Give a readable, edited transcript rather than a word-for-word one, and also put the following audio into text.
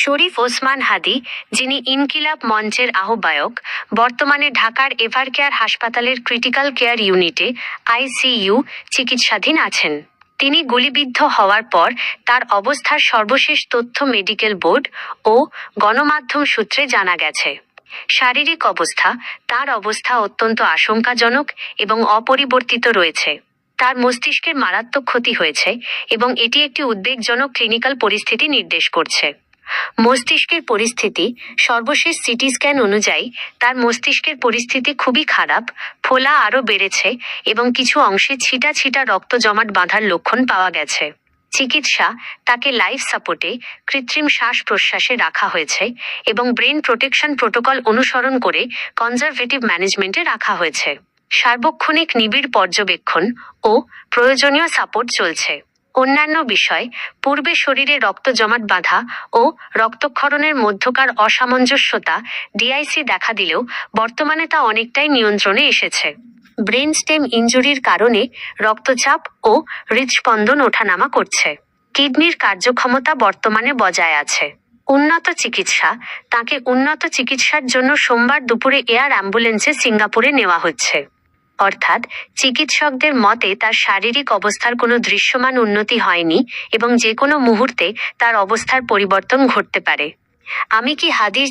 শরীফ ওসমান হাদী, যিনি ইনকিলাব মঞ্চের আহ্বায়ক, বর্তমানে ঢাকার এভারকেয়ার হাসপাতালের ক্রিটিক্যাল কেয়ার ইউনিটে আইসিইউ চিকিৎসাধীন আছেন। তিনি গুলিবিদ্ধ হওয়ার পর তার অবস্থার সর্বশেষ তথ্য মেডিকেল বোর্ড ও গণমাধ্যম সূত্রে জানা গেছে। শারীরিক অবস্থা: তার অবস্থা অত্যন্ত আশঙ্কাজনক এবং অপরিবর্তিত রয়েছে। তার মস্তিষ্কের মারাত্মক ক্ষতি হয়েছে এবং এটি একটি উদ্বেগজনক ক্লিনিক্যাল পরিস্থিতি নির্দেশ করছে। মস্তিষ্কের পরিস্থিতি: সর্বশেষ সিটি স্ক্যান অনুযায়ী তার মস্তিষ্কের পরিস্থিতি খুবই খারাপ, ফোলা আরও বেড়েছে এবং কিছু অংশে ছিটা ছিটা রক্ত জমাট বাঁধার লক্ষণ পাওয়া গেছে। চিকিৎসা: তাকে লাইফ সাপোর্টে কৃত্রিম শ্বাস প্রশ্বাসে রাখা হয়েছে এবং ব্রেন প্রোটেকশন প্রোটোকল অনুসরণ করে কনজারভেটিভ ম্যানেজমেন্টে রাখা হয়েছে। সার্বক্ষণিক নিবিড় পর্যবেক্ষণ ও প্রয়োজনীয় সাপোর্ট চলছে। অন্যান্য বিষয়: পূর্বে শরীরে রক্ত জমাট বাঁধা ও রক্তক্ষরণের মধ্যকার অসামঞ্জস্যতা ডিআইসি দেখা দিলেও বর্তমানে তা অনেকটাই নিয়ন্ত্রণে এসেছে। ব্রেন স্টেম ইনজুরির কারণে রক্তচাপ ও হৃদস্পন্দন ওঠানামা করছে। কিডনির কার্যক্ষমতা বর্তমানে বজায় আছে। উন্নত চিকিৎসা: তাকে উন্নত চিকিৎসার জন্য সোমবার দুপুরে এয়ার অ্যাম্বুলেন্সে সিঙ্গাপুরে নেওয়া হচ্ছে। অর্থাৎ চিকিৎসকদের মতে তার শারীরিক অবস্থার কোনো দৃশ্যমান উন্নতি হয়নি এবং যে কোনো মুহূর্তে তার অবস্থার পরিবর্তন ঘটতে পারে। আমি কি হাদীর